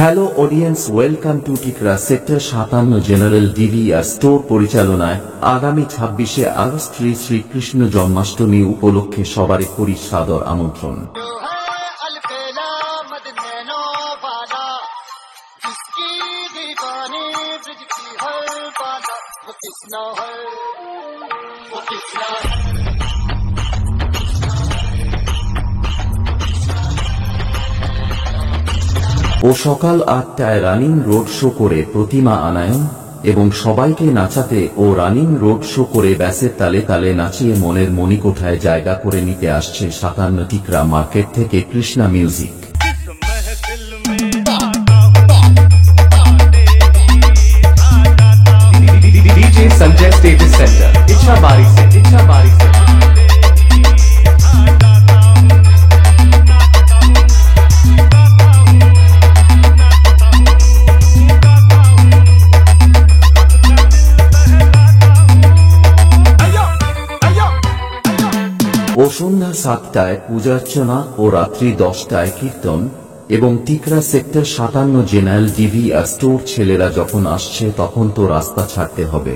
Hello audience, welcome to Tikra sector 57 general DVR store পরিচালনায় আগামী 26শে August Shrikrishna Janmashtami উপলক্ষে সবারই করি সাদর আমন্ত্রণ। ও সকাল 8টায় রানিং রোড শো করে প্রতিমা আনায়ন এবং সবাইকে নাচাতে ও রানিং রোড শো করে ব্যাসের তালে তালে নাচিয়ে মনের মণিকোঠায় জায়গা করে নিতে আসছে 57 টিকরা মার্কেট থেকে Krishna music. DJ Sanjay status centre Ichhabari से ও সন্ধ্যা 7টায় পূজার্চনা ও রাত্রি 10টায় কীর্তন এবং টিকরা সেক্টর 57 জেনারেল ডিভিআর স্টোর। ছেলেরা যখন আসছে তখন তো রাস্তা ছাড়তে হবে।